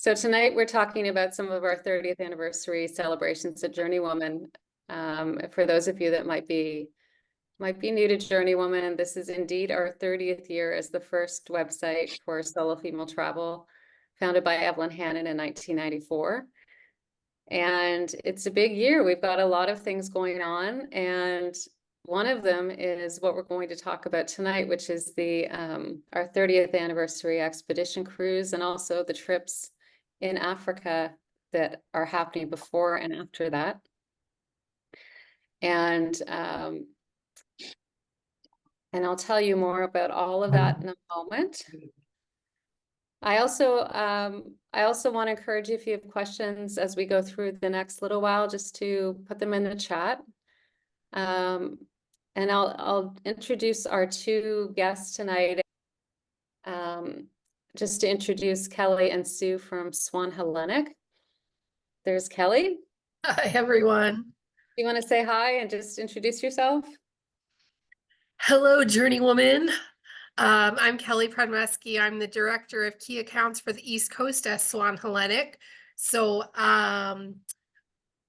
So tonight we're talking about some of our 30th anniversary celebrations at JourneyWoman. For those of you that might be new to JourneyWoman, this is indeed our 30th year as the first website for solo female travel, founded by Evelyn Hannon in 1994. And it's a big year. We've got a lot of things going on, and one of them is what we're going to talk about tonight, which is the our 30th anniversary expedition cruise, and also the trips in Africa that are happening before and after that. And I'll tell you more about all of that in a moment. I also want to encourage you, if you have questions as we go through the next little while, just to put them in the chat. And I'll introduce our two guests tonight. Just to introduce Kelly and Sue from Swan Hellenic. There's Kelly. Hi, everyone. You want to say hi and just introduce yourself? Hello, JourneyWoman. I'm Kelly Predmeski. I'm the Director of Key Accounts for the East Coast at Swan Hellenic. So not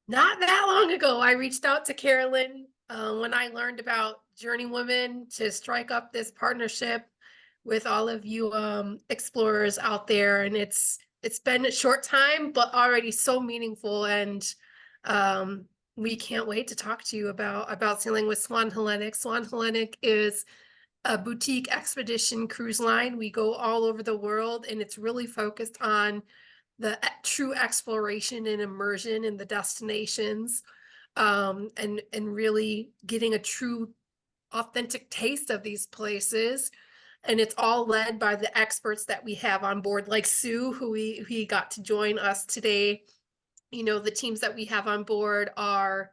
that long ago, I reached out to Carolyn when I learned about JourneyWoman to strike up this partnership with all of you explorers out there. And it's been a short time, but already so meaningful. And we can't wait to talk to you about sailing with Swan Hellenic. Swan Hellenic is a boutique expedition cruise line. We go all over the world, and it's really focused on the true exploration and immersion in the destinations, and really getting a true authentic taste of these places. And it's all led by the experts that we have on board, like Sue, who we got to join us today. You know, the teams that we have on board are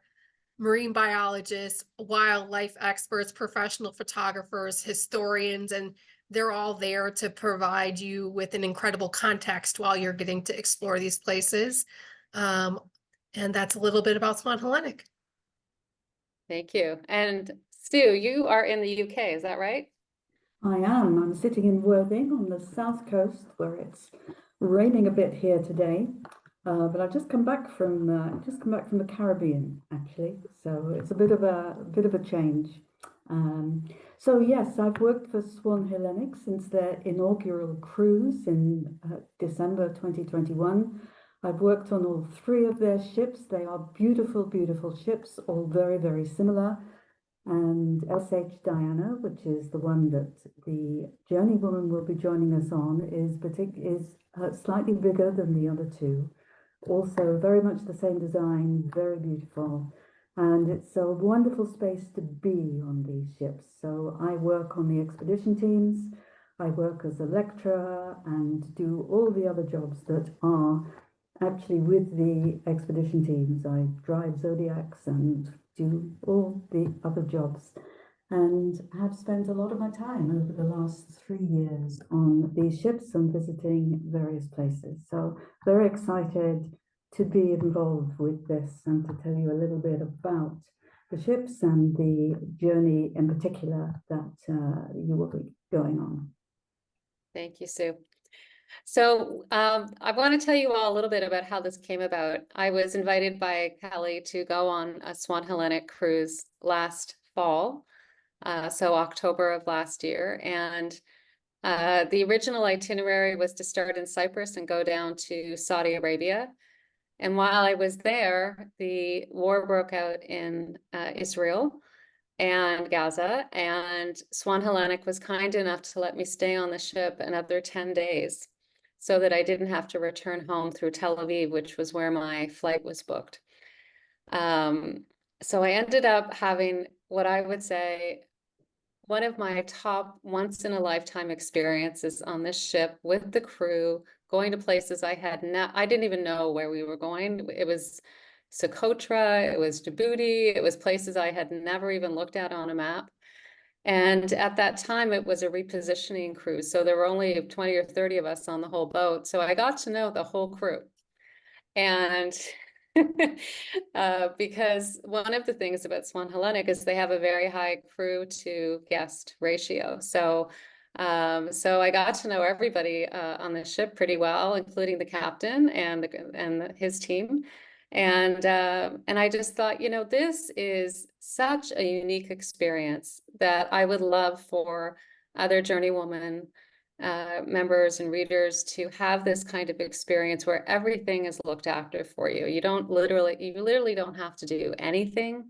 marine biologists, wildlife experts, professional photographers, historians, and they're all there to provide you with an incredible context while you're getting to explore these places. And that's a little bit about Swan Hellenic. Thank you. And Sue, you are in the UK, is that right? I am. I'm sitting in Worthing on the south coast, where it's raining a bit here today. But I've just come back from the Caribbean, actually. So it's a bit of a change. So yes, I've worked for Swan Hellenic since their inaugural cruise in December 2021. I've worked on all three of their ships. They are beautiful, beautiful ships, all very, very similar. And SH Diana, which is the one that the JourneyWoman will be joining us on, is slightly bigger than the other two. Also very much the same design, very beautiful. And it's a wonderful space to be on these ships. So I work on the expedition teams, I work as a lecturer and do all the other jobs that are actually with the expedition teams. I drive Zodiacs and do all the other jobs, and have spent a lot of my time over the last 3 years on these ships and visiting various places. So very excited to be involved with this and to tell you a little bit about the ships and the journey in particular that you will be going on. Thank you, Sue. So I want to tell you all a little bit about how this came about. I was invited by Kelly to go on a Swan Hellenic cruise last fall, so October of last year. And the original itinerary was to start in Cyprus and go down to Saudi Arabia. And while I was there, the war broke out in Israel and Gaza, and Swan Hellenic was kind enough to let me stay on the ship another 10 days so that I didn't have to return home through Tel Aviv, which was where my flight was booked. So I ended up having what I would say one of my top once-in-a-lifetime experiences on this ship with the crew, going to places I didn't even know where we were going. It was Socotra, it was Djibouti, it was places I had never even looked at on a map. And at that time, it was a repositioning cruise. So there were only 20 or 30 of us on the whole boat. So I got to know the whole crew. And because one of the things about Swan Hellenic is they have a very high crew to guest ratio. So So I got to know everybody on the ship pretty well, including the captain and his team. And I just thought, you know, this is such a unique experience that I would love for other JourneyWoman members and readers to have this kind of experience where everything is looked after for you. You literally don't have to do anything.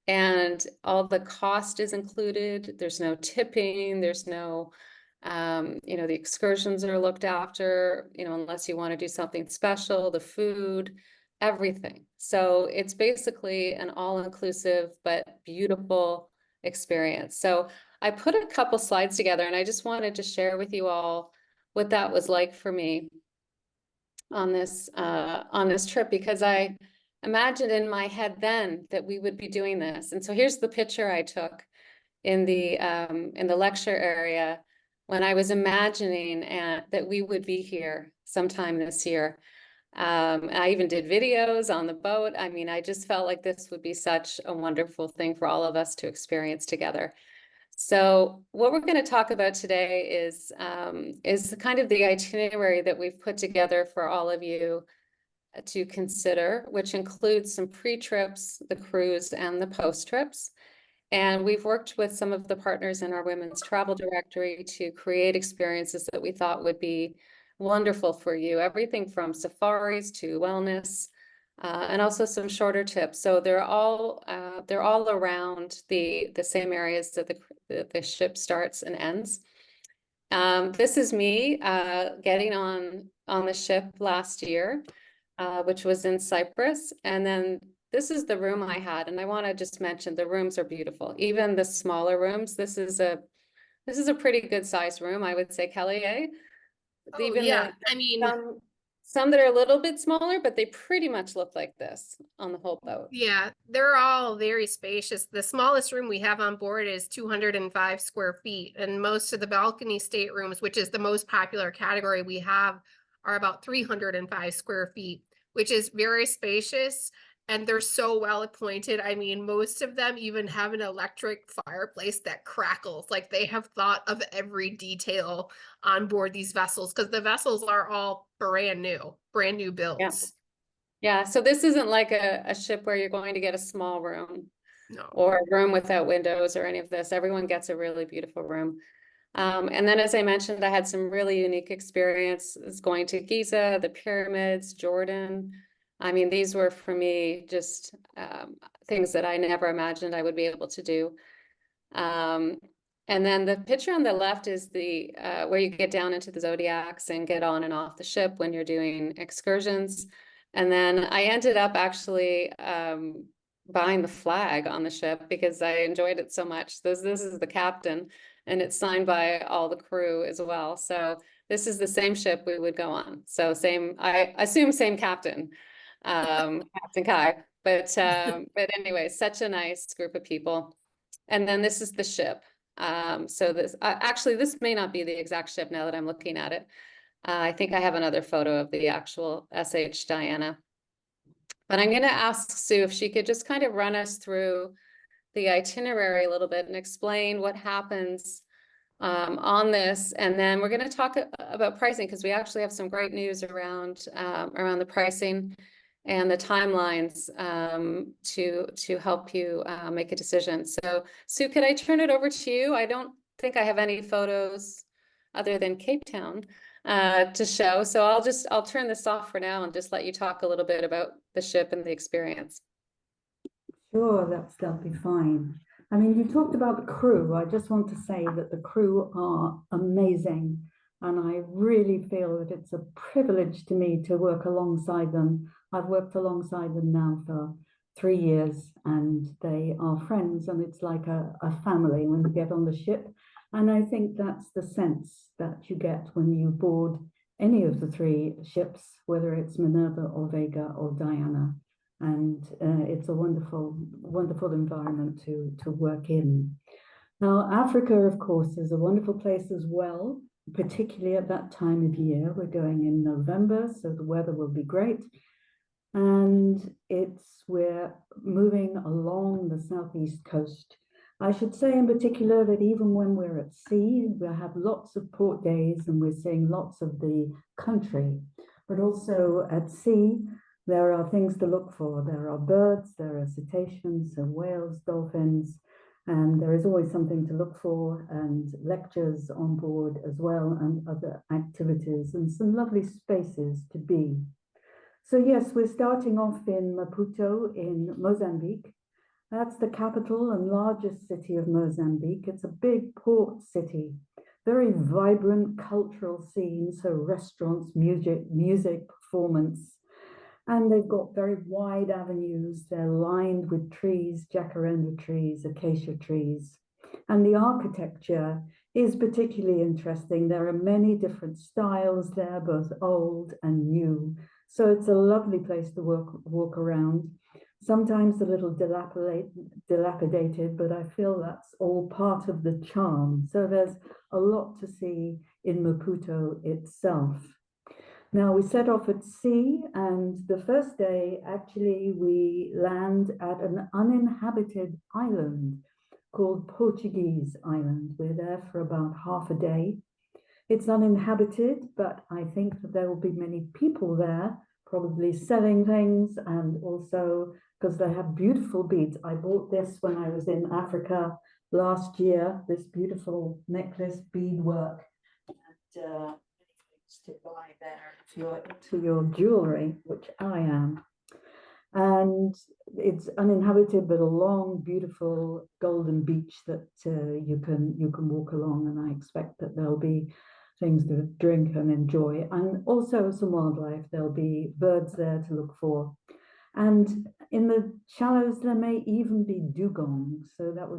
And all the cost is included. There's no tipping, there's no, you know, the excursions are looked after, you know, unless you want to do something special, the food, everything. So it's basically an all-inclusive but beautiful experience. So I put a couple slides together and I just wanted to share with you all what that was like for me on this trip, because I imagined in my head then that we would be doing this. And so here's the picture I took in the lecture area when I was imagining that we would be here sometime this year. I even did videos on the boat. I mean, I just felt like this would be such a wonderful thing for all of us to experience together. So what we're going to talk about today is kind of the itinerary that we've put together for all of you to consider, which includes some pre-trips, the cruise, and the post-trips. And we've worked with some of the partners in our women's travel directory to create experiences that we thought would be wonderful for you. Everything from safaris to wellness, and also some shorter tips. So they're all around the same areas that the ship starts and ends. This is me getting on the ship last year, which was in Cyprus, and then this is the room I had, and I want to just mention the rooms are beautiful. Even the smaller rooms, this is a pretty good sized room, I would say, Kelly, eh? Oh, Even yeah. I mean, some that are a little bit smaller, but they pretty much look like this on the whole boat. yeah, they're all very spacious. The smallest room we have on board is 205 square feet, and most of the balcony staterooms, which is the most popular category we have, are about 305 square feet, which is very spacious. And they're so well appointed. I mean, most of them even have an electric fireplace that crackles. Like they have thought of every detail on board these vessels, because the vessels are all brand new Yeah. builds. Yeah, so this isn't like a ship where you're going to get a small room No. or a room without windows or any of this. Everyone gets a really beautiful room. And then, as I mentioned, I had some really unique experiences going to Giza, the pyramids, Jordan. I mean, these were for me just things that I never imagined I would be able to do. And then the picture on the left is the where you get down into the zodiacs and get on and off the ship when you're doing excursions. And then I ended up actually buying the flag on the ship because I enjoyed it so much. This is the captain, and it's signed by all the crew as well. So this is the same ship we would go on. So same, I assume same captain, Captain Kai. But anyway, such a nice group of people. And then this is the ship. So this actually, this may not be the exact ship now that I'm looking at it. I think I have another photo of the actual SH Diana. But I'm going to ask Sue if she could just kind of run us through the itinerary a little bit and explain what happens on this. And then we're going to talk about pricing, because we actually have some great news around the pricing and the timelines to help you make a decision. So Sue, could I turn it over to you? I don't think I have any photos other than Cape Town to show. So I'll turn this off for now and just let you talk a little bit about the ship and the experience. Sure, that'll be fine. I mean, you talked about the crew. I just want to say that the crew are amazing. And I really feel that it's a privilege to me to work alongside them. I've worked alongside them now for 3 years, and they are friends, and it's like a family when you get on the ship. And I think that's the sense that you get when you board any of the 3 ships, whether it's Minerva or Vega or Diana. And it's a wonderful, wonderful environment to work in. Now, Africa, of course, is a wonderful place as well, particularly at that time of year. We're going in November, so the weather will be great. And we're moving along the southeast coast. I should say in particular that even when we're at sea, we have lots of port days and we're seeing lots of the country, but also at sea, there are things to look for. There are birds, there are cetaceans, and whales, dolphins, and there is always something to look for, and lectures on board as well, and other activities, and some lovely spaces to be. So yes, we're starting off in Maputo in Mozambique. That's the capital and largest city of Mozambique. It's a big port city, very vibrant cultural scene, so restaurants, music, performance. And they've got very wide avenues. They're lined with trees, jacaranda trees, acacia trees. And the architecture is particularly interesting. There are many different styles there, both old and new. So it's a lovely place to walk around. Sometimes a little dilapidated, but I feel that's all part of the charm. So there's a lot to see in Maputo itself. Now we set off at sea, and the first day, actually, we land at an uninhabited island called Portuguese Island. We're there for about half a day. It's uninhabited, but I think that there will be many people there, probably selling things, and also because they have beautiful beads. I bought this when I was in Africa last year, this beautiful necklace beadwork. And to buy there if you're into your jewelry, which I am. And it's uninhabited, but a long, beautiful golden beach that you can walk along, and I expect that there'll be things to drink and enjoy, and also some wildlife. There'll be birds there to look for, and in the shallows there may even be dugongs. So that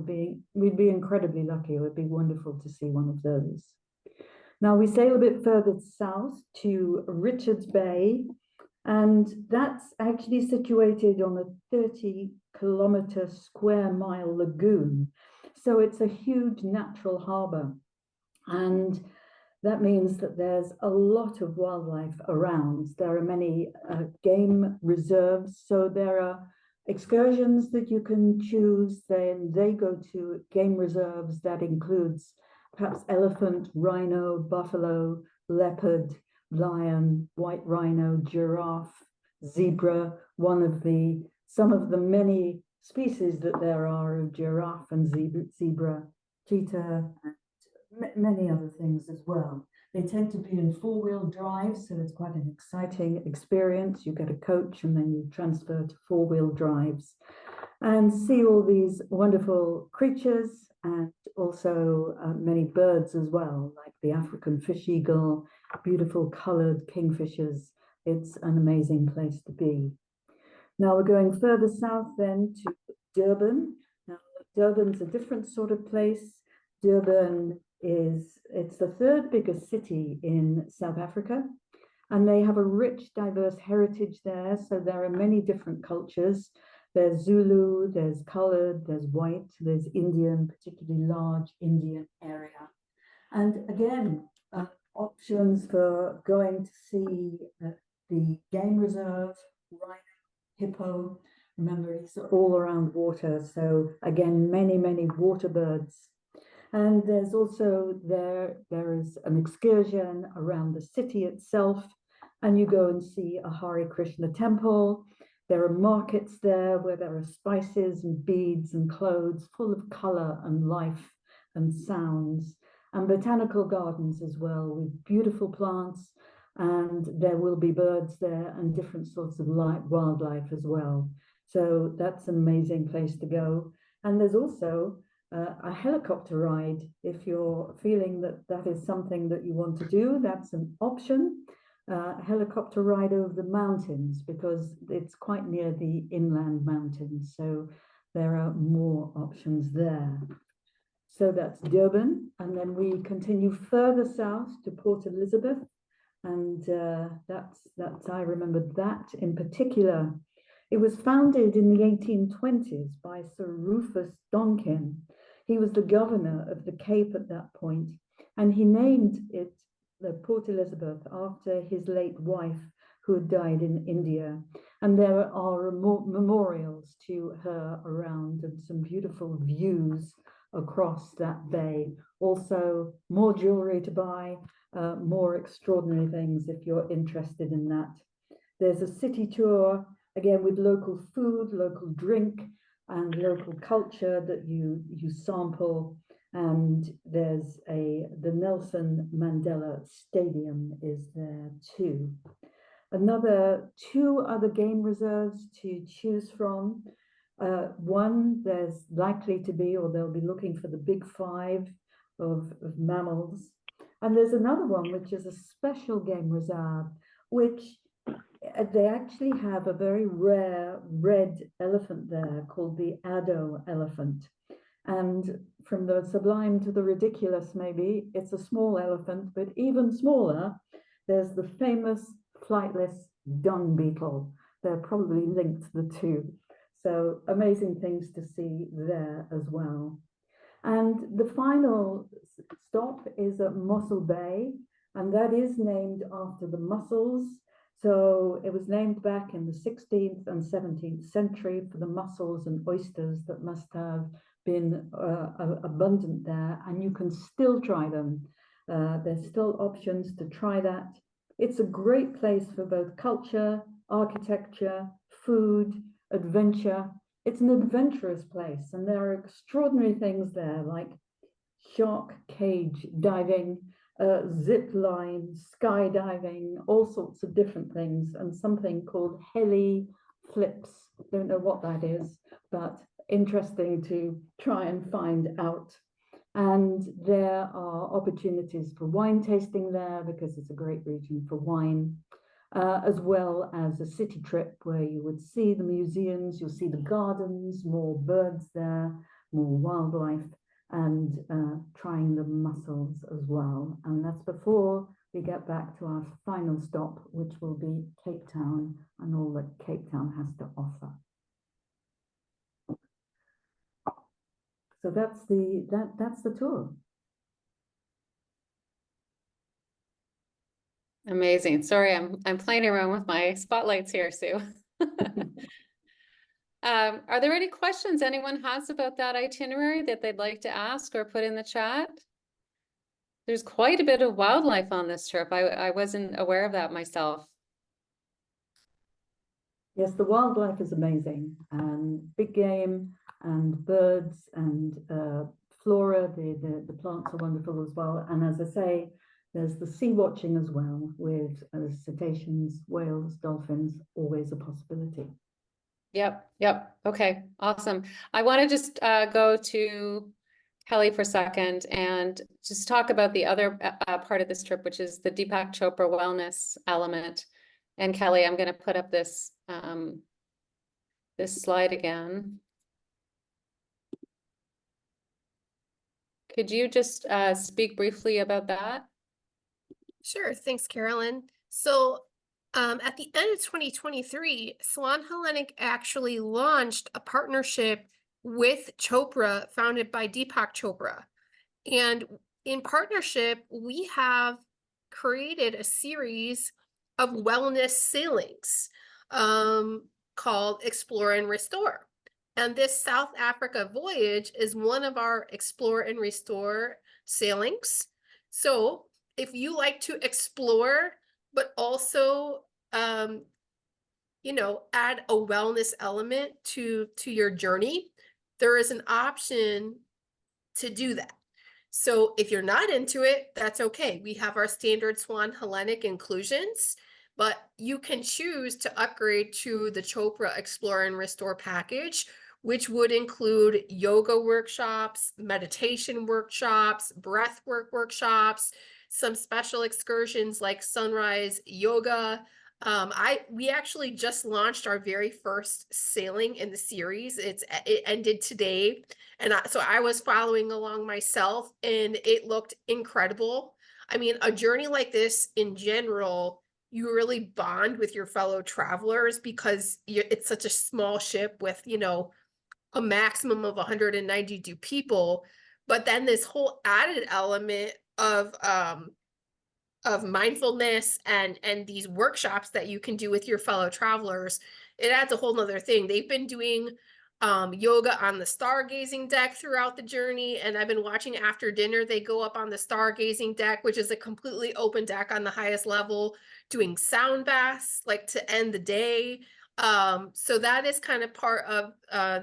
we'd be incredibly lucky. It would be wonderful to see one of those. Now we sail a bit further south to Richards Bay, and that's actually situated on a 30-kilometer square mile lagoon. So it's a huge natural harbor. And that means that there's a lot of wildlife around. There are many game reserves. So there are excursions that you can choose. Then they go to game reserves that includes perhaps elephant, rhino, buffalo, leopard, lion, white rhino, giraffe, zebra, some of the many species that there are of giraffe and zebra, cheetah, and many other things as well. They tend to be in four-wheel drive, so it's quite an exciting experience. You get a coach and then you transfer to four-wheel drives and see all these wonderful creatures, and also many birds as well, like the African fish eagle, beautiful colored kingfishers. It's an amazing place to be. Now we're going further south then to Durban. Now Durban's a different sort of place. Durban it's the third biggest city in South Africa, and they have a rich, diverse heritage there. So there are many different cultures. There's Zulu, there's colored, there's white, there's Indian, particularly large Indian area. And again, options for going to see the game reserve, rhino, hippo. Remember, it's all around water. So again, many, many water birds. And there's also there is an excursion around the city itself, and you go and see a Hare Krishna temple. There are markets there where there are spices and beads and clothes full of color and life and sounds, and botanical gardens as well with beautiful plants, and there will be birds there and different sorts of wildlife as well. So that's an amazing place to go. And there's also a helicopter ride. If you're feeling that that is something that you want to do, that's an option. Helicopter ride over the mountains, because it's quite near the inland mountains. So there are more options there. So that's Durban. And then we continue further south to Port Elizabeth. And I remember that in particular. It was founded in the 1820s by Sir Rufus Donkin. He was the governor of the Cape at that point, and he named it the Port Elizabeth after his late wife, who had died in India. And there are memorials to her around, and some beautiful views across that bay. Also, more jewelry to buy, more extraordinary things if you're interested in that. There's a city tour, again, with local food, local drink, and local culture that you sample. And there's the Nelson Mandela Stadium is there too. Two other game reserves to choose from. One, there's likely to be, or they'll be looking for the big five of mammals. And there's another one, which is a special game reserve, which they actually have a very rare red elephant there called the Addo elephant. And from the sublime to the ridiculous, maybe, it's a small elephant, but even smaller, there's the famous flightless dung beetle. They're probably linked, the two. So amazing things to see there as well. And the final stop is at Mossel Bay, and that is named after the mussels. So it was named back in the 16th and 17th century for the mussels and oysters that must have been abundant there, and you can still try them. There's still options to try that. It's a great place for both culture, architecture, food, adventure. It's an adventurous place, and there are extraordinary things there like shark cage diving, zip line, skydiving, all sorts of different things, and something called heli flips. Don't know what that is, but interesting to try and find out. And there are opportunities for wine tasting there because it's a great region for wine, as well as a city trip where you would see the museums, you'll see the gardens, more birds there, more wildlife, and trying the mussels as well. And that's before we get back to our final stop, which will be Cape Town and all that Cape Town has to offer. So that's the tour. Amazing. Sorry, I'm playing around with my spotlights here, Sue. Are there any questions anyone has about that itinerary that they'd like to ask or put in the chat? There's quite a bit of wildlife on this trip. I wasn't aware of that myself. Yes, the wildlife is amazing, and big game and birds and flora. The plants are wonderful as well. And as I say, there's the sea watching as well with cetaceans, whales, dolphins, always a possibility. Yep. Okay, awesome. I want to just go to Kelly for a second and just talk about the other part of this trip, which is the Deepak Chopra wellness element. And Kelly, I'm going to put up this this slide again. Could you just speak briefly about that? Sure, thanks, Carolyn. So at the end of 2023, Swan Hellenic actually launched a partnership with Chopra, founded by Deepak Chopra. And in partnership, we have created a series of wellness sailings called Explore and Restore. And this South Africa voyage is one of our Explore and Restore sailings. So if you like to explore, but also, you know, add a wellness element to your journey, there is an option to do that. So if you're not into it, that's okay. We have our standard Swan Hellenic inclusions, but you can choose to upgrade to the Chopra Explore and Restore package, which would include yoga workshops, meditation workshops, breathwork workshops, some special excursions like sunrise yoga. We actually just launched our very first sailing in the series. It ended today, and so I was following along myself, and it looked incredible. I mean, a journey like this in general, you really bond with your fellow travelers because it's such a small ship with, you know, a maximum of 192 people, but then this whole added element of mindfulness and these workshops that you can do with your fellow travelers, it adds a whole nother thing. They've been doing yoga on the stargazing deck throughout the journey. And I've been watching after dinner, they go up on the stargazing deck, which is a completely open deck on the highest level, doing sound baths, like to end the day. So that is kind of part of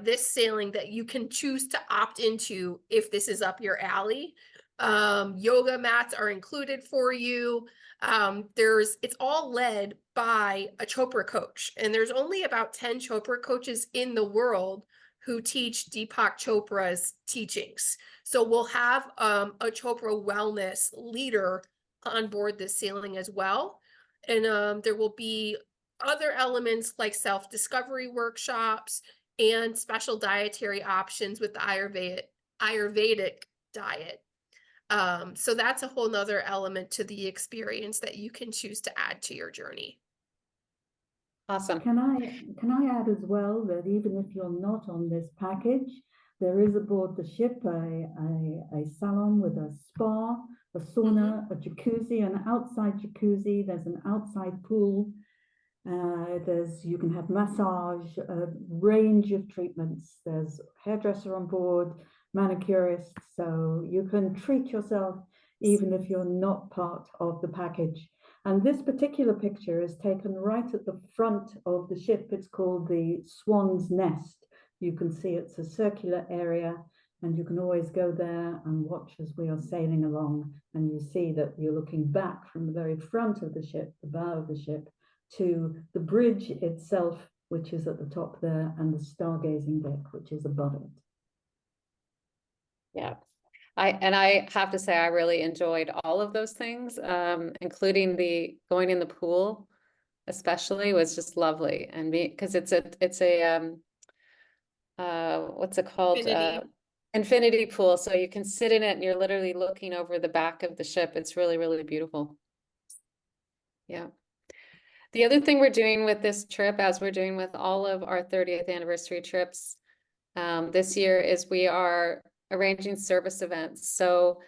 this sailing that you can choose to opt into if this is up your alley. Yoga mats are included for you. It's all led by a Chopra coach, and there's only about 10 Chopra coaches in the world who teach Deepak Chopra's teachings. So we'll have a Chopra wellness leader on board this sailing as well. And there will be other elements like self-discovery workshops and special dietary options with the Ayurvedic diet. So that's a whole nother element to the experience that you can choose to add to your journey. Awesome. Can I add as well that even if you're not on this package, there is aboard the ship a salon with a spa, a sauna, a jacuzzi, an outside jacuzzi. There's an outside pool. You can have massage, a range of treatments. There's hairdresser on board, manicurist, so you can treat yourself even if you're not part of the package. And this particular picture is taken right at the front of the ship. It's called the Swan's Nest. You can see it's a circular area, and you can always go there and watch as we are sailing along. And you see that you're looking back from the very front of the ship, the bow of the ship, to the bridge itself, which is at the top there, and the stargazing deck, which is above it. Yeah. I have to say, I really enjoyed all of those things, including the going in the pool, especially, was just lovely. And because it's a what's it called? Infinity. Infinity pool. So you can sit in it and you're literally looking over the back of the ship. It's really, really beautiful. Yeah. The other thing we're doing with this trip, as we're doing with all of our 30th anniversary trips this year, is we are arranging service events. So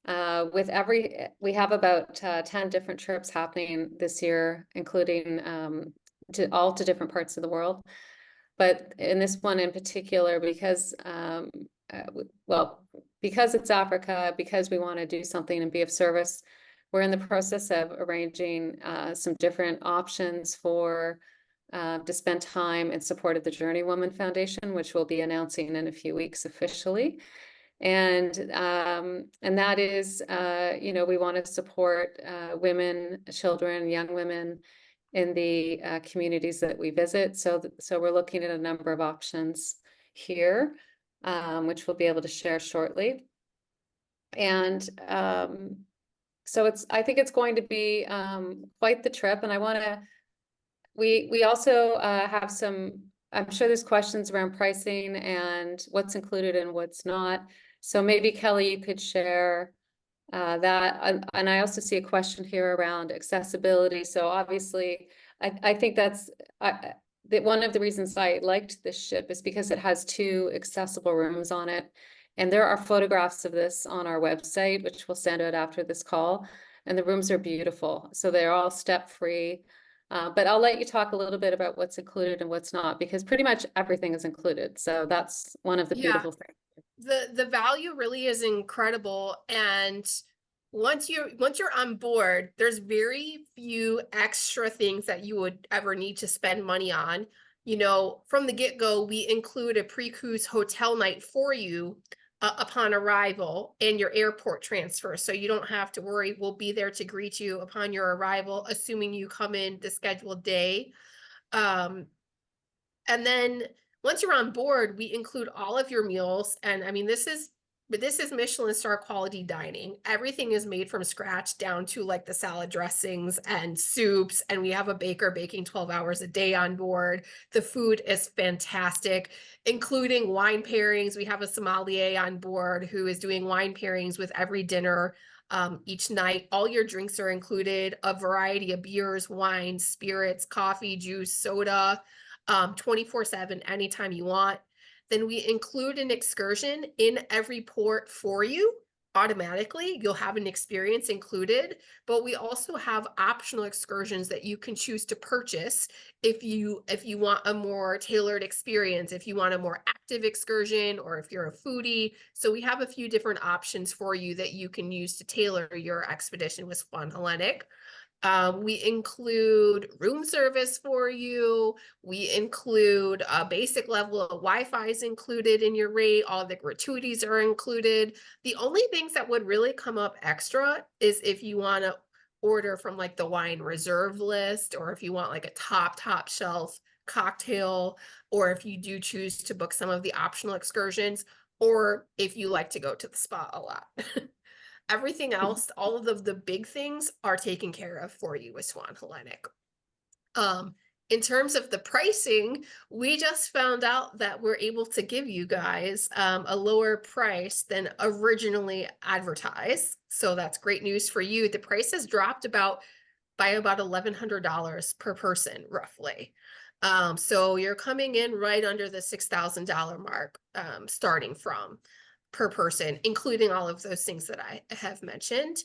we have about 10 different trips happening this year, including to different parts of the world. But in this one in particular, because because it's Africa, because we want to do something and be of service, we're in the process of arranging some different options for to spend time in support of the JourneyWoman Foundation, which we'll be announcing in a few weeks officially. And that is, we want to support women, children, young women in the communities that we visit. So we're looking at a number of options here, which we'll be able to share shortly. And I think it's going to be quite the trip. And we also have some, I'm sure there's questions around pricing and what's included and what's not. So maybe Kelly, you could share that. And I also see a question here around accessibility. So obviously, I think that one of the reasons I liked this ship is because it has 2 accessible rooms on it. And there are photographs of this on our website, which we'll send out after this call. And the rooms are beautiful. So they're all step-free. But I'll let you talk a little bit about what's included and what's not, because pretty much everything is included. So that's one of the beautiful things. The value really is incredible. And once you're on board, there's very few extra things that you would ever need to spend money on. From the get-go, we include a pre-cruise hotel night for you upon arrival and your airport transfer. So you don't have to worry. We'll be there to greet you upon your arrival, assuming you come in the scheduled day. And then once you're on board, we include all of your meals. And I mean, this is Michelin star quality dining. Everything is made from scratch down to like the salad dressings and soups. And we have a baker baking 12 hours a day on board. The food is fantastic, including wine pairings. We have a sommelier on board who is doing wine pairings with every dinner each night. All your drinks are included, a variety of beers, wines, spirits, coffee, juice, soda, 24/7, anytime you want. Then we include an excursion in every port for you. automatically. You'll have an experience included, but we also have optional excursions that you can choose to purchase if you want a more tailored experience, if you want a more active excursion, or if you're a foodie. So we have a few different options for you that you can use to tailor your expedition with Swan Hellenic. We include room service for you. We include a basic level of Wi-Fi is included in your rate. All the gratuities are included. The only things that would really come up extra is if you want to order from like the wine reserve list, or if you want like a top shelf cocktail, or if you do choose to book some of the optional excursions, or if you like to go to the spa a lot. Everything else, all of the big things are taken care of for you with Swan Hellenic. In terms of the pricing, we just found out that we're able to give you guys a lower price than originally advertised. So that's great news for you. The price has dropped by about $1,100 per person, roughly. So you're coming in right under the $6,000 mark, starting from per person, including all of those things that I have mentioned.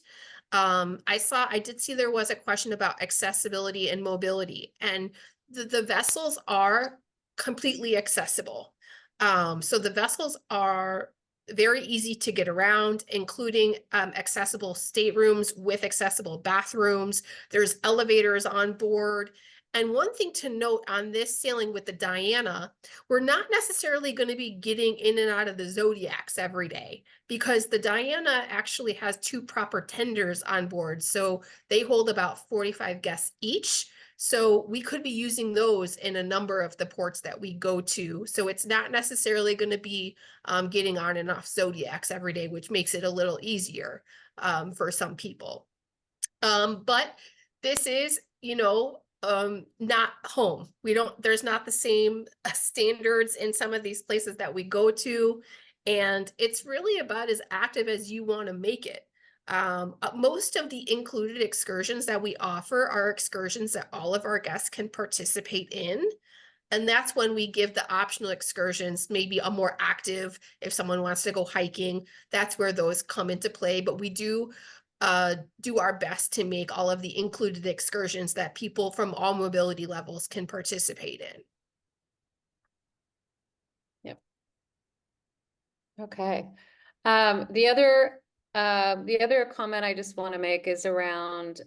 I did see there was a question about accessibility and mobility, and the vessels are completely accessible. So the vessels are very easy to get around, including accessible staterooms with accessible bathrooms. There's elevators on board. And one thing to note on this sailing with the Diana, we're not necessarily going to be getting in and out of the Zodiacs every day, because the Diana actually has 2 proper tenders on board. So they hold about 45 guests each. So we could be using those in a number of the ports that we go to. So it's not necessarily going to be getting on and off Zodiacs every day, which makes it a little easier for some people. But this is, not home. There's not the same standards in some of these places that we go to. And it's really about as active as you want to make it. Most of the included excursions that we offer are excursions that all of our guests can participate in. And that's when we give the optional excursions, maybe a more active, if someone wants to go hiking, that's where those come into play. But we do our best to make all of the included excursions that people from all mobility levels can participate in. Yep. Okay. The other comment I just want to make is around,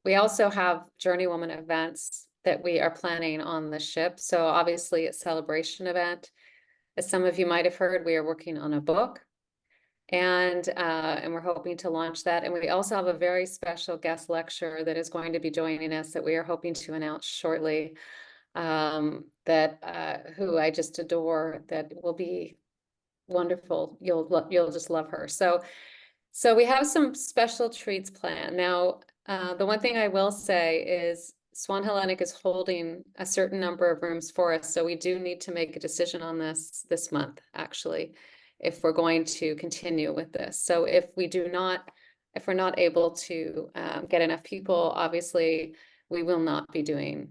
we also have JourneyWoman events that we are planning on the ship. So obviously a celebration event. As some of you might have heard, we are working on a book, and we're hoping to launch that. And we also have a very special guest lecturer that is going to be joining us that we are hoping to announce shortly, who I just adore, that will be wonderful. You'll just love her. So we have some special treats planned. Now, the one thing I will say is Swan Hellenic is holding a certain number of rooms for us. So we do need to make a decision on this month, actually, if we're going to continue with this. So if we're not able to get enough people, obviously we will not be doing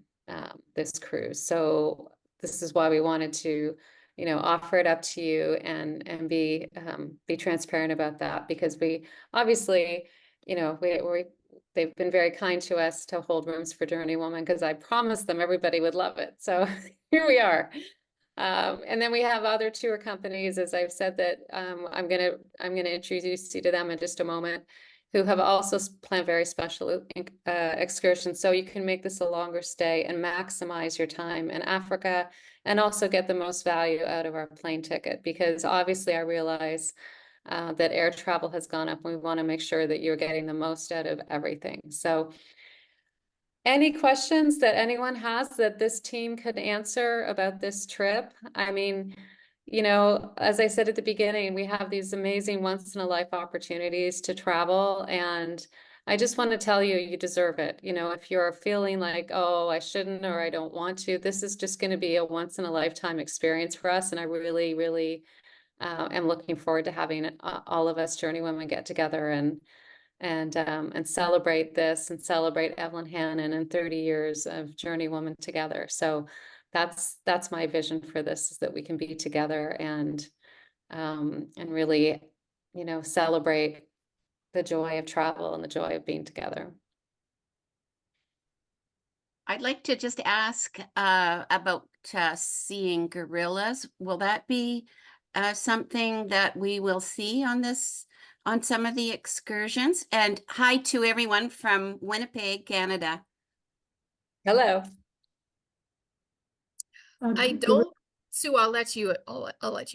this cruise. So this is why we wanted to, offer it up to you and be transparent about that, because we obviously, they've been very kind to us to hold rooms for JourneyWoman, because I promised them everybody would love it. So here we are. And then we have other tour companies, as I've said, that I'm gonna introduce you to them in just a moment, who have also planned very special excursions. So you can make this a longer stay and maximize your time in Africa, and also get the most value out of our plane ticket, because obviously I realize that air travel has gone up, and we want to make sure that you're getting the most out of everything. So any questions that anyone has that this team could answer about this trip? I mean, as I said at the beginning, we have these amazing once-in-a-life opportunities to travel, and I just want to tell you, you deserve it. If you're feeling like, oh, I shouldn't, or I don't want to, this is just going to be a once-in-a-lifetime experience for us, and I really, really am looking forward to having all of us JourneyWomen get together and celebrate this, and celebrate Evelyn Hannon and 30 years of JourneyWoman together. So that's my vision for this, is that we can be together and really, celebrate the joy of travel and the joy of being together. I'd like to just ask about seeing gorillas. Will that be something that we will see on some of the excursions? And hi to everyone from Winnipeg, Canada. Hello. I don't, Sue, I'll let you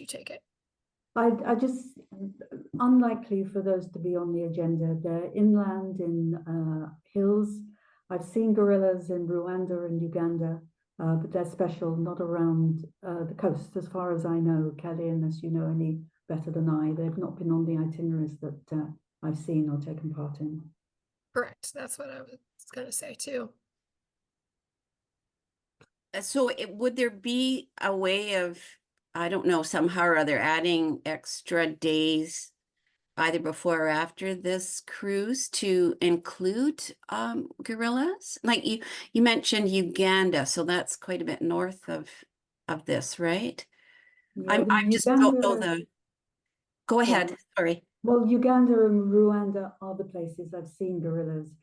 take it. I just, unlikely for those to be on the agenda. They're inland in hills. I've seen gorillas in Rwanda and Uganda, but they're special, not around the coast, as far as I know. Kelly, unless you know any better than I, they've not been on the itineraries that I've seen or taken part in. Correct. That's what I was going to say too. So would there be a way of, I don't know, somehow or other adding extra days either before or after this cruise to include gorillas? Like you mentioned Uganda, so that's quite a bit north of this, right? Yeah, I just don't know the. Go ahead. Sorry. Well, Uganda and Rwanda are the places I've seen gorillas.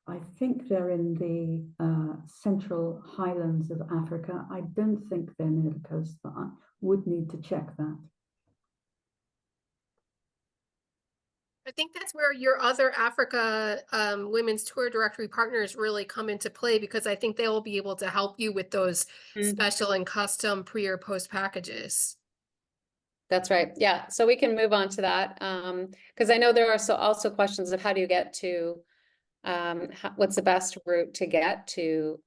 I think they're in the central highlands of Africa. I don't think they're near the coast, but I would need to check that. I think that's where your other Africa women's tour directory partners really come into play, because I think they'll be able to help you with those special and custom pre or post packages. That's right. Yeah. So we can move on to that. Because I know there are also questions of how do you get to, what's the best route to get to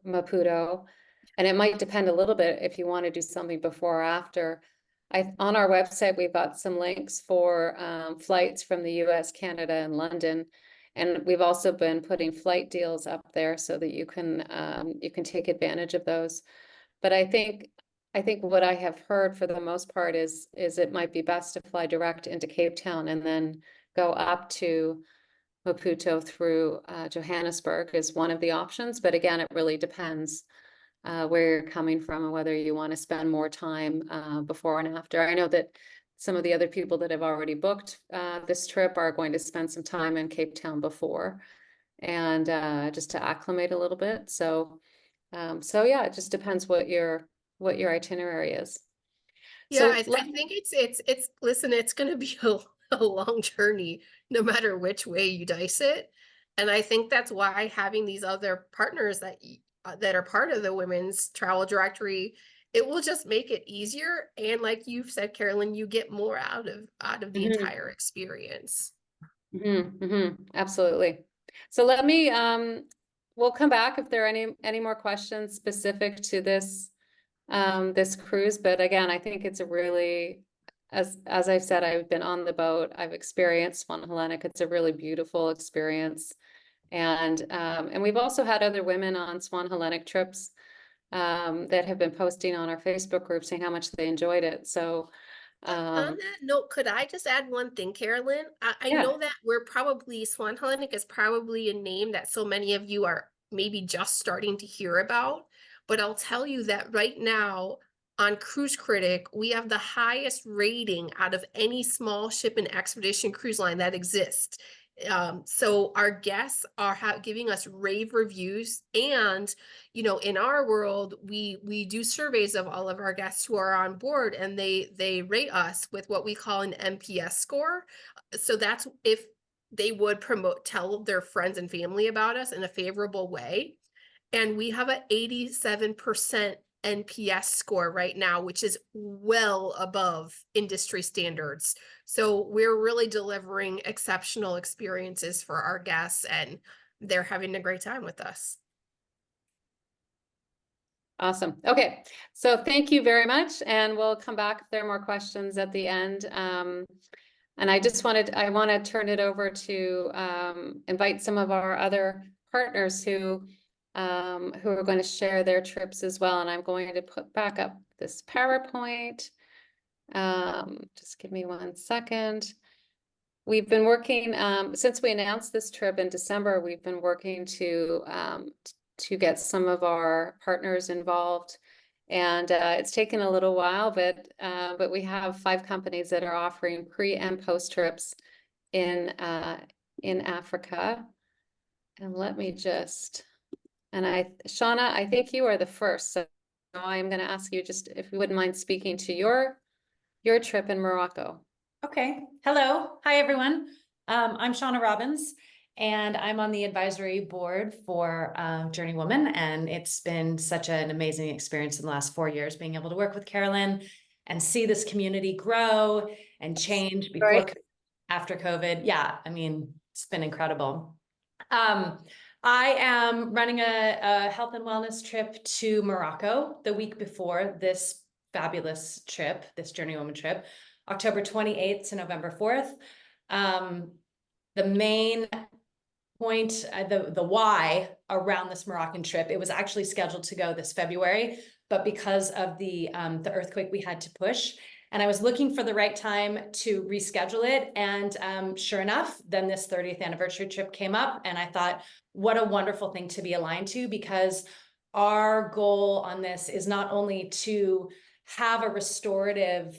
Maputo? And it might depend a little bit if you want to do something before or after. On our website, we've got some links for flights from the US, Canada, and London. And we've also been putting flight deals up there so that you can take advantage of those. But I think what I have heard for the most part is it might be best to fly direct into Cape Town and then go up to Maputo through Johannesburg is one of the options. But again, it really depends where you're coming from and whether you want to spend more time before and after. I know that some of the other people that have already booked this trip are going to spend some time in Cape Town before, and just to acclimate a little bit. So yeah, it just depends what your itinerary is. Yeah, I think it's listen, it's going to be a long journey, no matter which way you dice it. And I think that's why having these other partners that are part of the women's travel directory, it will just make it easier. And like you've said, Carolyn, you get more out of the entire experience. Absolutely. So let me, we'll come back if there are any more questions specific to this cruise. But again, I think it's a really, as I've said, I've been on the boat, I've experienced Swan Hellenic. It's a really beautiful experience. And we've also had other women on Swan Hellenic trips that have been posting on our Facebook group saying how much they enjoyed it. So on that note, could I just add one thing, Carolyn? I know that Swan Hellenic is probably a name that so many of you are maybe just starting to hear about, but I'll tell you that right now on Cruise Critic, we have the highest rating out of any small ship and expedition cruise line that exists. So our guests are giving us rave reviews, and in our world we do surveys of all of our guests who are on board, and they rate us with what we call an NPS score. So that's if they would tell their friends and family about us in a favorable way. And we have an 87% NPS score right now, which is well above industry standards. So we're really delivering exceptional experiences for our guests, and they're having a great time with us. Awesome. Okay. So thank you very much. And we'll come back if there are more questions at the end. And I want to turn it over to invite some of our other partners who are going to share their trips as well. And I'm going to put back up this PowerPoint. Just give me 1 second. We've been working, since we announced this trip in December, we've been working to get some of our partners involved And it's taken a little while, but we have 5 companies that are offering pre and post trips in Africa. And let me just, Shauna, I think you are the first, so I'm going to ask you just if you wouldn't mind speaking to your trip in Morocco. Okay. Hello. Hi, everyone. I'm Shauna Robbins, and I'm on the advisory board for JourneyWoman, and it's been such an amazing experience in the last 4 years being able to work with Carolyn and see this community grow and change before, after COVID. Yeah, I mean, it's been incredible. I am running a health and wellness trip to Morocco the week before this fabulous trip, this JourneyWoman trip, October 28th to November 4th. The main point, the why around this Moroccan trip, it was actually scheduled to go this February, but because of the earthquake, we had to push. And I was looking for the right time to reschedule it. And sure enough, then this 30th anniversary trip came up, and I thought, what a wonderful thing to be aligned to, because our goal on this is not only to have a restorative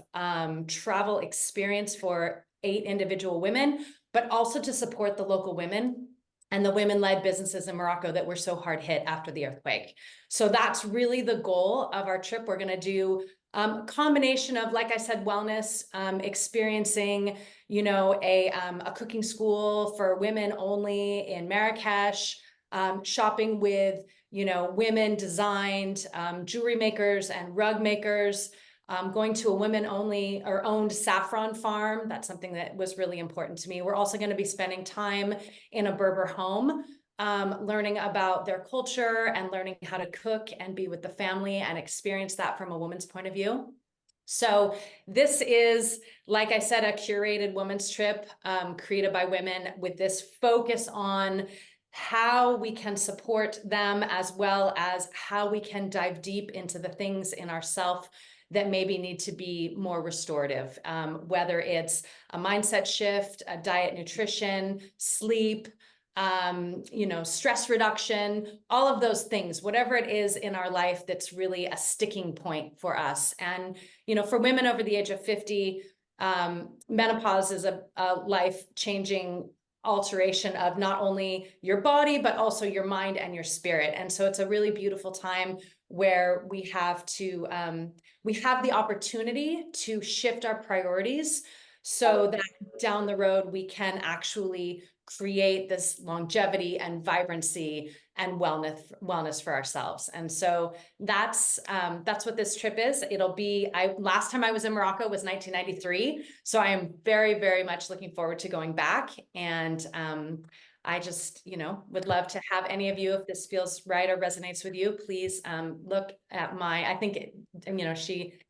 travel experience for 8 individual women, but also to support the local women and the women-led businesses in Morocco that were so hard hit after the earthquake. So that's really the goal of our trip. We're going to do a combination of, like I said, wellness, experiencing, you know, a cooking school for women only in Marrakesh, shopping with, you know, women designed jewelry makers and rug makers, going to a women-only or owned saffron farm. That's something that was really important to me. We're also going to be spending time in a Berber home, learning about their culture and learning how to cook and be with the family and experience that from a woman's point of view. So this is, like I said, a curated women's trip created by women with this focus on how we can support them, as well as how we can dive deep into the things in ourselves that maybe need to be more restorative, whether it's a mindset shift, a diet, nutrition, sleep, you know, stress reduction, all of those things, whatever it is in our life that's really a sticking point for us. And, you know, for women over the age of 50, menopause is a life-changing alteration of not only your body, but also your mind and your spirit. And so it's a really beautiful time where we have the opportunity to shift our priorities so that down the road we can actually create this longevity and vibrancy and wellness for ourselves. And so that's what this trip is. It'll be, last time I was in Morocco was 1993. So I am very, very much looking forward to going back. And I just, you know, would love to have any of you, if this feels right or resonates with you, please look at I think, you know,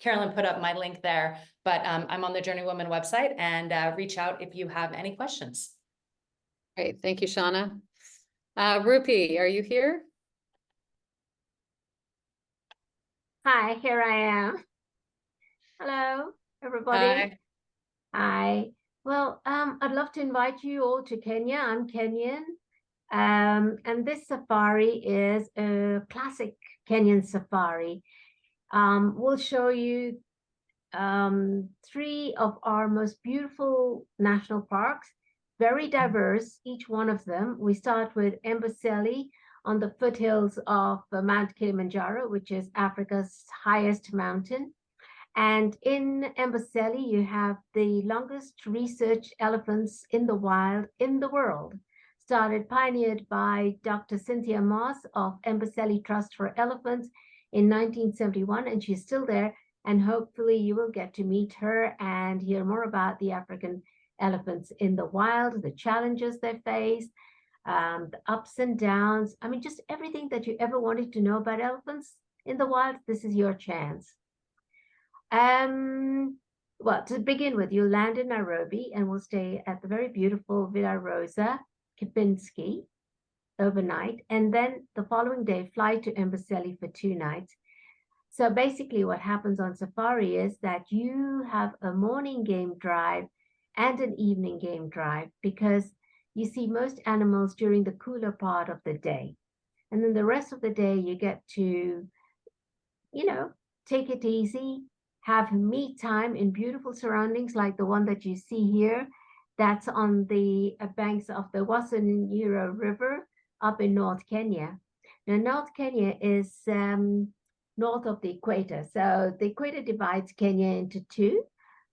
Carolyn put up my link there, but I'm on the JourneyWoman website, and reach out if you have any questions. Great. Thank you, Shauna. Rupi, are you here? Hi, here I am. Hello, everybody. Hi. Hi. Well, I'd love to invite you all to Kenya. I'm Kenyan. And this safari is a classic Kenyan safari. We'll show you 3 of our most beautiful national parks, very diverse, each one of them. We start with Amboseli on the foothills of Mount Kilimanjaro, which is Africa's highest mountain. And in Amboseli, you have the longest research elephants in the wild in the world, pioneered by Dr. Cynthia Moss of Amboseli Trust for Elephants in 1971, and she's still there. And hopefully you will get to meet her and hear more about the African elephants in the wild, the challenges they face, the ups and downs. I mean, just everything that you ever wanted to know about elephants in the wild, this is your chance. Well, to begin with, you'll land in Nairobi and we'll stay at the very beautiful Villa Rosa Kipinski overnight. And then the following day, fly to Amboseli for 2 nights. So basically what happens on safari is that you have a morning game drive and an evening game drive, because you see most animals during the cooler part of the day. And then the rest of the day you get to, you know, take it easy, have me time in beautiful surroundings like the one that you see here. That's on the banks of the Wasanyiro River up in North Kenya. Now, North Kenya is north of the equator. So the equator divides Kenya into two.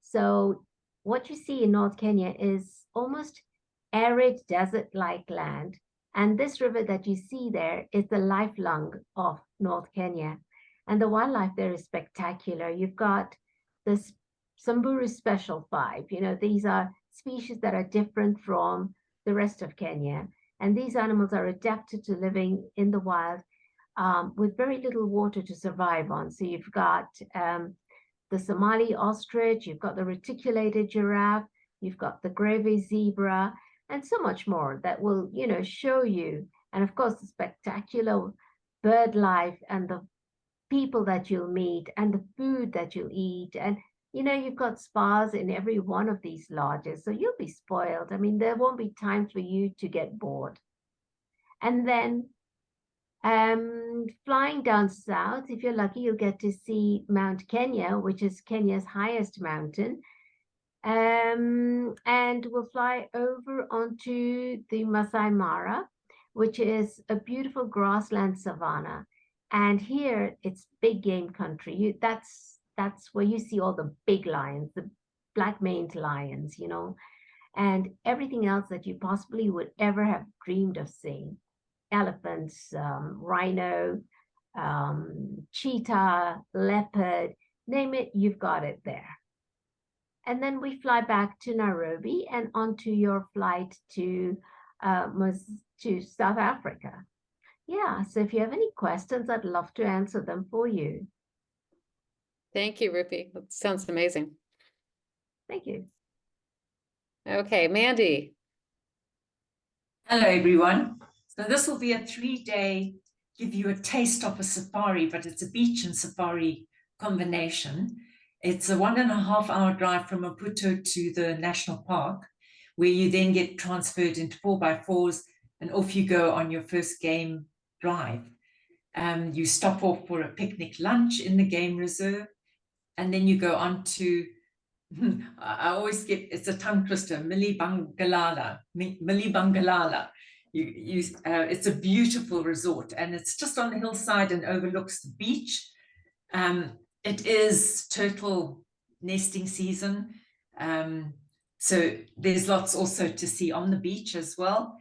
So what you see in North Kenya is almost arid desert-like land. And this river that you see there is the lifelong of North Kenya. And the wildlife there is spectacular. You've got this Samburu Special 5. You know, these are species that are different from the rest of Kenya. And these animals are adapted to living in the wild with very little water to survive on. So you've got the Somali ostrich, you've got the reticulated giraffe, you've got the greve zebra, and so much more that will, you know, show you. And of course, the spectacular bird life and the people that you'll meet and the food that you'll eat. And, you know, you've got spas in every one of these lodges. So you'll be spoiled. I mean, there won't be time for you to get bored. And then flying down south, if you're lucky, you'll get to see Mount Kenya, which is Kenya's highest mountain. And we'll fly over onto the Masai Mara, which is a beautiful grassland savanna. And here it's big game country. That's where you see all the big lions, the black-maned lions, you know, and everything else that you possibly would ever have dreamed of seeing. Elephants, rhino, cheetah, leopard, name it, you've got it there. And then we fly back to Nairobi and onto your flight to South Africa. Yeah, so if you have any questions, I'd love to answer them for you. Thank you, Rupi. That sounds amazing. Thank you. Okay, Mandy. Hello, everyone. So this will be a 3-day, give you a taste of a safari, but it's a beach and safari combination. It's a 1.5-hour drive from Maputo to the national park, where you then get transferred into 4x4s and off you go on your first game drive. You stop off for a picnic lunch in the game reserve, and then you go on to, I always get, it's a tongue twister, Milibangalala. It's a beautiful resort, and it's just on the hillside and overlooks the beach. It is turtle nesting season, so there's lots also to see on the beach as well.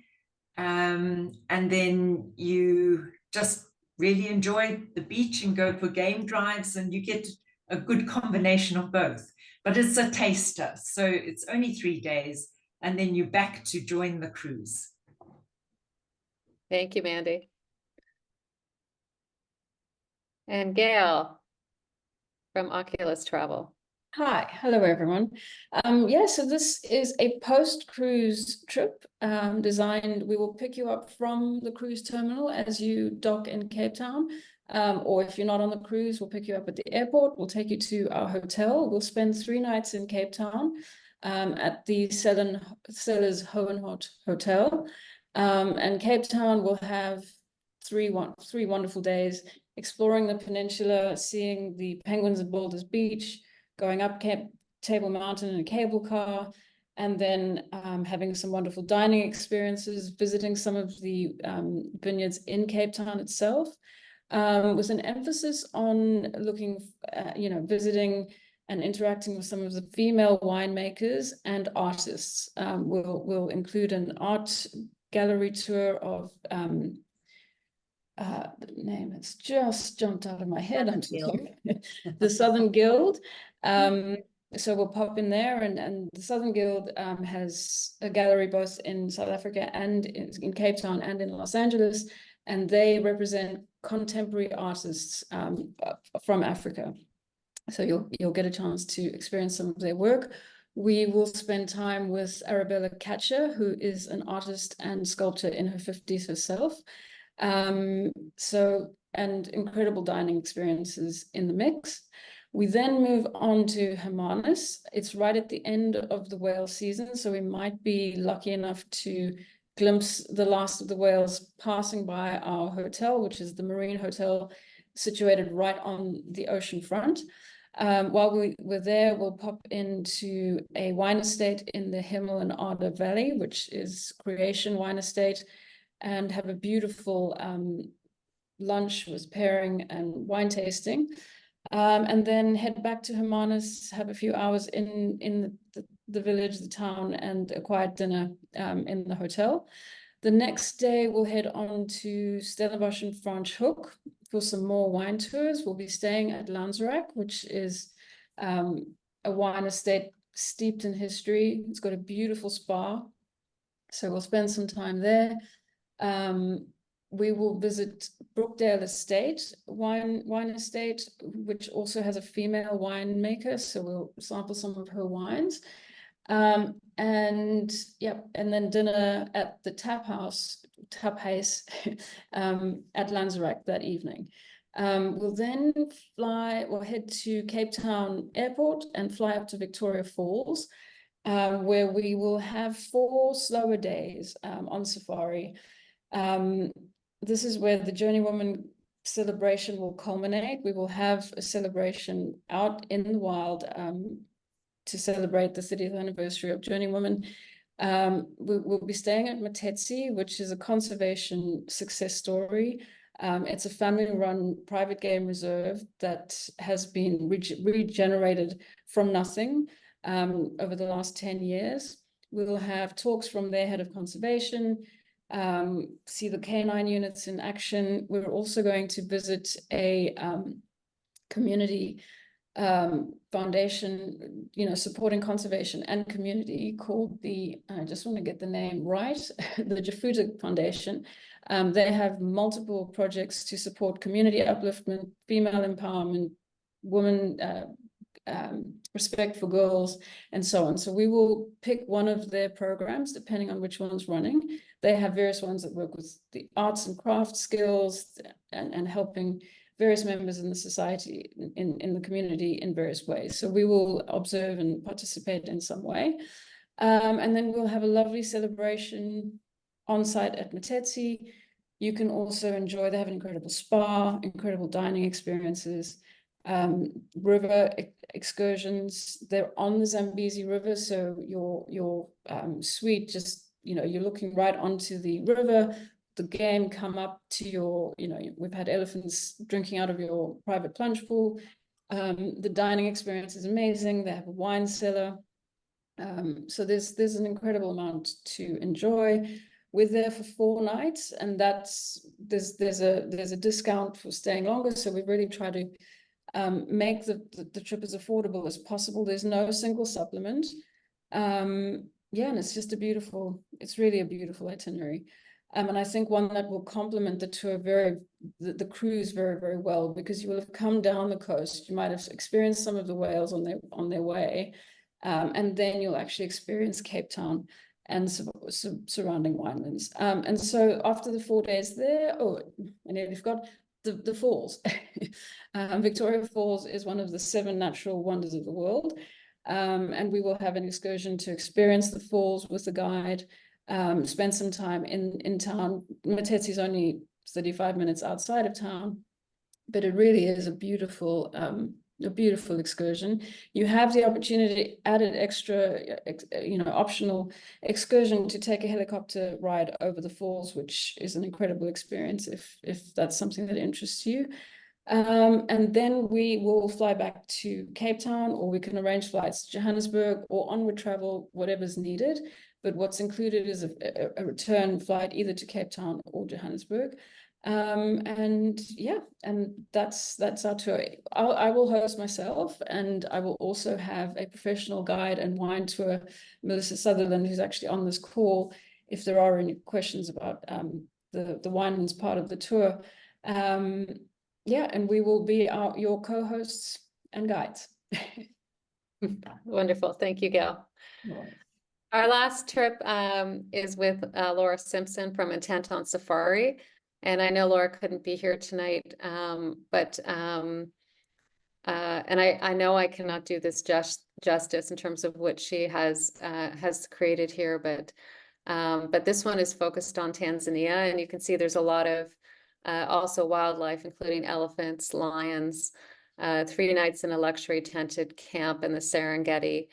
And then you just really enjoy the beach and go for game drives, and you get a good combination of both. But it's a taster, so it's only 3 days, and then you're back to join the cruise. Thank you, Mandy. And Gail from Oculus Travel. Hi, hello everyone. So this is a post-cruise trip designed. We will pick you up from the cruise terminal as you dock in Cape Town. Or if you're not on the cruise, we'll pick you up at the airport. We'll take you to our hotel. We'll spend 3 nights in Cape Town at the Sellers Hohenhort Hotel. And Cape Town will have three wonderful days exploring the peninsula, seeing the penguins at Boulders Beach, going up Table Mountain in a cable car, and then having some wonderful dining experiences, visiting some of the vineyards in Cape Town itself, with an emphasis on looking, visiting and interacting with some of the female winemakers and artists. We'll include an art gallery tour of the name has just jumped out of my head. The Southern Guild. So we'll pop in there, and the Southern Guild has a gallery both in South Africa and in Cape Town and in Los Angeles, and they represent contemporary artists from Africa. So you'll get a chance to experience some of their work. We will spend time with Arabella Katcher, who is an artist and sculptor in her 50s herself. And incredible dining experiences in the mix. We then move on to Hermanus. It's right at the end of the whale season, so we might be lucky enough to glimpse the last of the whales passing by our hotel, which is the Marine Hotel situated right on the ocean front. While we were there, we'll pop into a wine estate in the Himmel and Arder Valley, which is Creation Wine Estate, and have a beautiful lunch with pairing and wine tasting. And then head back to Hermanus, have a few hours in the village, the town, and a quiet dinner in the hotel. The next day, we'll head on to Stellenbosch and Franschhoek for some more wine tours. We'll be staying at Landsraak, which is a wine estate steeped in history. It's got a beautiful spa, so we'll spend some time there. We will visit Brookdale Estate, wine estate, which also has a female winemaker, so we'll sample some of her wines. And then dinner at the Taphuis at Landsraak that evening. We'll then head to Cape Town Airport and fly up to Victoria Falls, where we will have 4 slower days on safari. This is where the JourneyWoman celebration will culminate. We will have a celebration out in the wild to celebrate the 30th anniversary of JourneyWoman. We'll be staying at Matetsi, which is a conservation success story. It's a family-run private game reserve that has been regenerated from nothing over the last 10 years. We'll have talks from their head of conservation, see the canine units in action. We're also going to visit a community foundation, supporting conservation and community, called I just want to get the name right, the Jafuta Foundation. They have multiple projects to support community upliftment, female empowerment, women, respect for girls, and so on. So we will pick one of their programs depending on which one's running. They have various ones that work with the arts and craft skills and helping various members in the society, in the community, in various ways. So we will observe and participate in some way. And then we'll have a lovely celebration on site at Matetsi. You can also enjoy, they have an incredible spa, incredible dining experiences, river excursions. They're on the Zambezi River, so your suite just, you're looking right onto the river. The game come up to your, we've had elephants drinking out of your private plunge pool. The dining experience is amazing. They have a wine cellar. So there's an incredible amount to enjoy. We're there for 4 nights, and there's a discount for staying longer. So we really try to make the trip as affordable as possible. There's no single supplement. And it's just it's really a beautiful itinerary. And I think one that will complement the tour the cruise very, very well, because you will have come down the coast. You might have experienced some of the whales on their way, and then you'll actually experience Cape Town and surrounding winelands. And so after the 4 days there, I nearly forgot the falls. Victoria Falls is one of the 7 natural wonders of the world, and we will have an excursion to experience the falls with a guide. Spend some time in town. Matetsi is only 35 minutes outside of town, but it really is a beautiful excursion. You have the opportunity, added extra, optional excursion, to take a helicopter ride over the falls, which is an incredible experience if that's something that interests you. And then we will fly back to Cape Town, or we can arrange flights to Johannesburg or onward travel, whatever's needed. But what's included is a return flight either to Cape Town or Johannesburg. And that's our tour. I will host myself, and I will also have a professional guide and wine tour, Melissa Sutherland, who's actually on this call, if there are any questions about the wineman's part of the tour. And we will be your co-hosts and guides. Wonderful. Thank you, Gail. Our last trip is with Laura Simpson from Intent on Safari. And I know Laura couldn't be here tonight, but I know I cannot do this justice in terms of what she has created here, but this one is focused on Tanzania, and you can see there's a lot of also wildlife, including elephants, lions, 3 nights in a luxury tented camp in the Serengeti.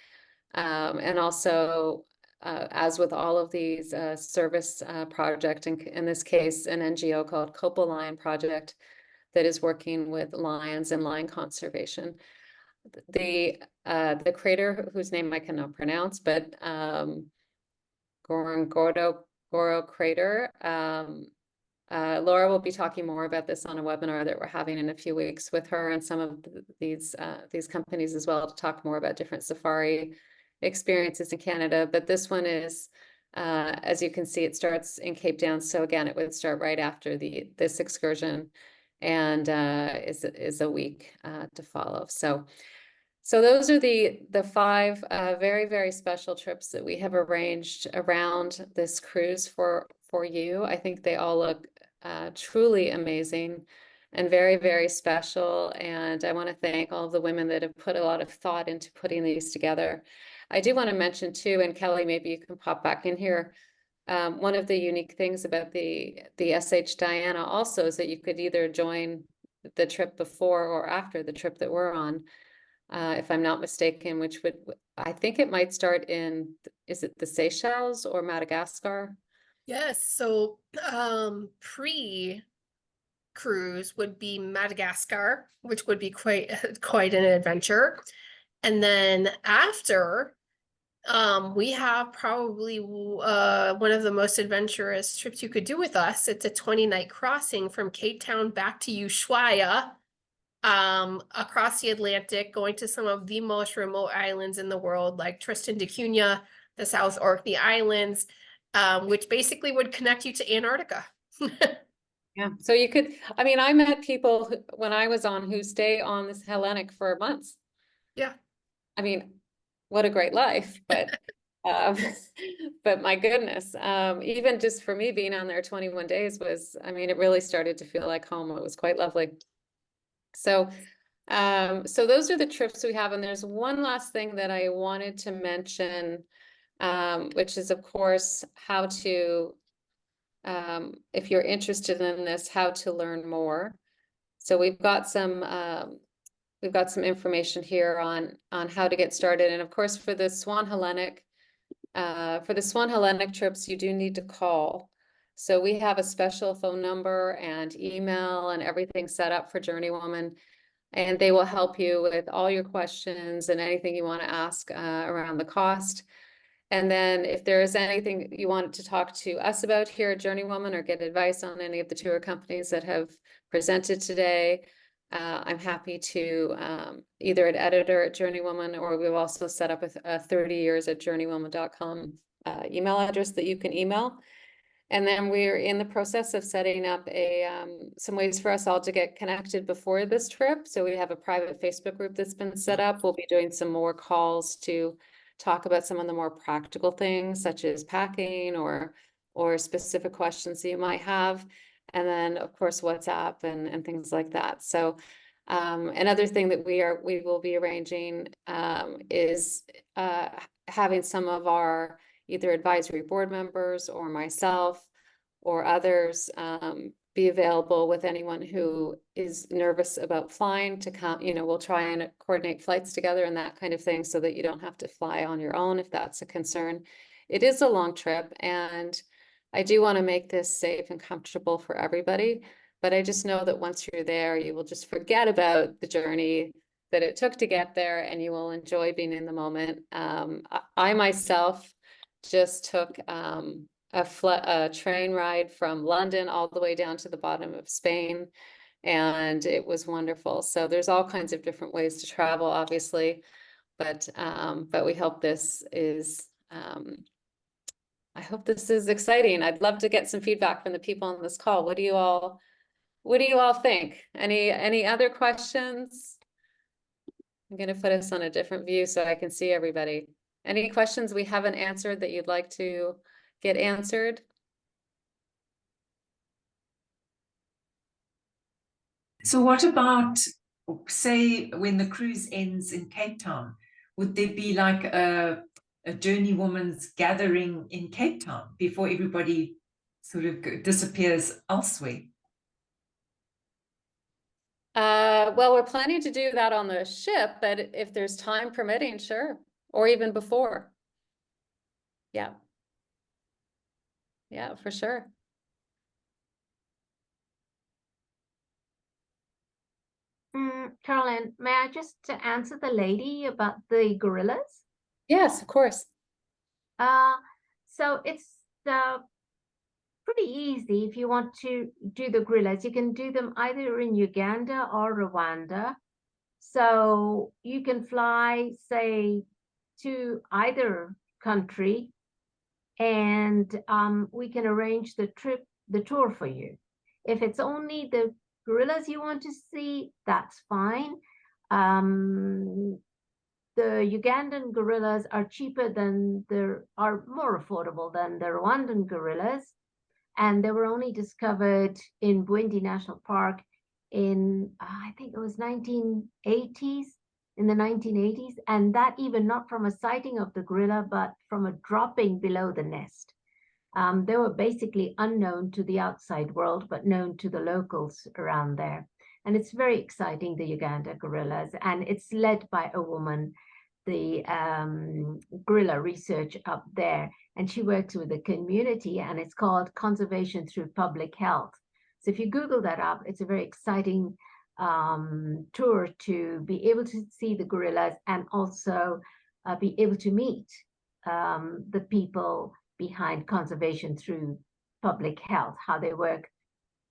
And also, as with all of these service project, in this case, an NGO called Lion Project that is working with lions and lion conservation. The creator, whose name I cannot pronounce, but Ngorongoro crater. Laura will be talking more about this on a webinar that we're having in a few weeks with her and some of these companies as well, to talk more about different safari experiences in Canada. But this one is, as you can see, it starts in Cape Town. So again, it would start right after this excursion, and is a week to follow. So those are the 5 very, very special trips that we have arranged around this cruise for you. I think they all look truly amazing and very, very special. And I want to thank all of the women that have put a lot of thought into putting these together. I do want to mention too, and Kelly, maybe you can pop back in here. One of the unique things about the SH Diana also is that you could either join the trip before or after the trip that we're on. If I'm not mistaken, which would, I think it might start in, is it the Seychelles or Madagascar? Yes, so pre-cruise would be Madagascar, which would be quite an adventure. And then after, we have probably one of the most adventurous trips you could do with us. It's a 20-night crossing from Cape Town back to Ushuaia, across the Atlantic, going to some of the most remote islands in the world, like Tristan da Cunha, the South Orkney Islands, which basically would connect you to Antarctica. Yeah, so you could, I mean, I met people when I was on who stay on this Hellenic for months. Yeah. I mean, what a great life, but but my goodness, even just for me being on there 21 days was, I mean, it really started to feel like home. It was quite lovely. So so those are the trips we have, and there's one last thing that I wanted to mention, which is of course how to, if you're interested in this, how to learn more. So we've got some information here on how to get started, and of course for the Swan Hellenic trips, you do need to call. So we have a special phone number and email and everything set up for JourneyWoman, and they will help you with all your questions and anything you want to ask around the cost. And then if there is anything you want to talk to us about here at JourneyWoman, or get advice on any of the tour companies that have presented today, I'm happy to either an editor at JourneyWoman, or we've also set up a 30years@journeywoman.com email address that you can email. And then we're in the process of setting up some ways for us all to get connected before this trip. So we have a private Facebook group that's been set up. We'll be doing some more calls to talk about some of the more practical things, such as packing or specific questions that you might have. And then of course, WhatsApp and things like that. So another thing that we will be arranging is having some of our either advisory board members or myself or others be available with anyone who is nervous about flying to come. You know, we'll try and coordinate flights together and that kind of thing, so that you don't have to fly on your own if that's a concern. It is a long trip, and I do want to make this safe and comfortable for everybody. But I just know that once you're there, you will just forget about the journey that it took to get there, and you will enjoy being in the moment. I myself just took a train ride from London all the way down to the bottom of Spain, and it was wonderful. So there's all kinds of different ways to travel, obviously, but we hope this is I hope this is exciting. I'd love to get some feedback from the people on this call. What do you all think? Any other questions? I'm going to put us on a different view so I can see everybody. Any questions we haven't answered that you'd like to get answered? So what about, say, when the cruise ends in Cape Town, would there be like a JourneyWoman's gathering in Cape Town before everybody sort of disappears elsewhere? Well, we're planning to do that on the ship, but if there's time permitting, sure, or even before. Yeah. Yeah, for sure. Caroline, may I just answer the lady about the gorillas? Yes, of course. Uh, so it's pretty easy if you want to do the gorillas. You can do them either in Uganda or Rwanda. So you can fly, say, to either country, and we can arrange the trip, the tour for you. If it's only the gorillas you want to see, that's fine. The Ugandan gorillas are cheaper than are more affordable than the Rwandan gorillas, and they were only discovered in Bwindi National Park in I think it was 1980s, in the 1980s, and that even not from a sighting of the gorilla, but from a dropping below the nest. They were basically unknown to the outside world, but known to the locals around there. And it's very exciting, the Uganda gorillas, and it's led by a woman, the gorilla research up there, and she works with the community, and it's called Conservation Through Public Health. So if you Google that up, it's a very exciting tour to be able to see the gorillas and also be able to meet the people behind Conservation Through Public Health, how they work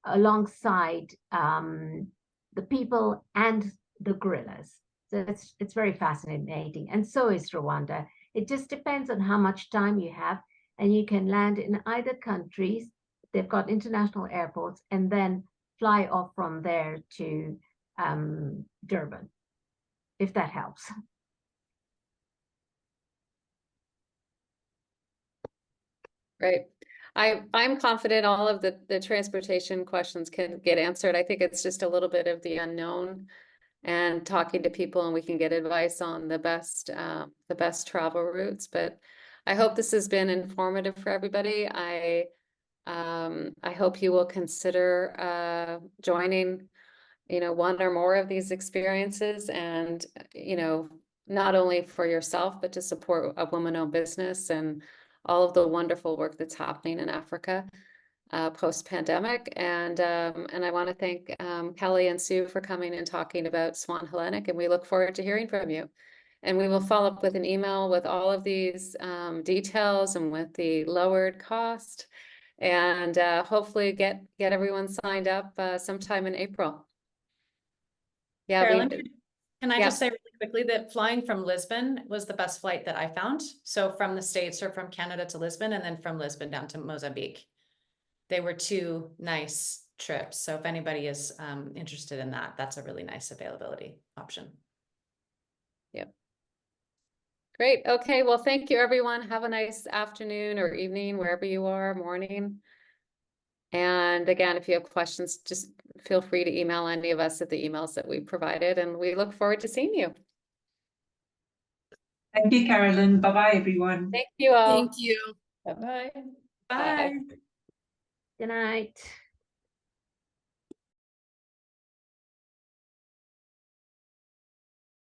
alongside the people and the gorillas. So it's very fascinating, and so is Rwanda. It just depends on how much time you have, and you can land in either countries. They've got international airports, and then fly off from there to Durban, if that helps. Right. I'm confident all of the transportation questions can get answered. I think it's just a little bit of the unknown and talking to people, and we can get advice on the best travel routes. But I hope this has been informative for everybody. I hope you will consider joining, one or more of these experiences, and not only for yourself, but to support a woman-owned business and all of the wonderful work that's happening in Africa post-pandemic. And I want to thank Kelly and Sue for coming and talking about Swan Hellenic, and we look forward to hearing from you. And we will follow up with an email with all of these details and with the lowered cost, and hopefully get everyone signed up sometime in April. Yeah, Carolyn, can I yeah. just say really quickly that flying from Lisbon was the best flight that I found. So from the States, or from Canada to Lisbon, and then from Lisbon down to Mozambique. They were two nice trips. So if anybody is interested in that, that's a really nice availability option. Yep. Great. Okay. Well, thank you, everyone. Have a nice afternoon or evening, wherever you are, morning. And again, if you have questions, just feel free to email any of us at the emails that we provided, and we look forward to seeing you. Thank you, Carolyn. Bye-bye, everyone. Thank you all. Thank you. Bye-bye. Bye. Good night.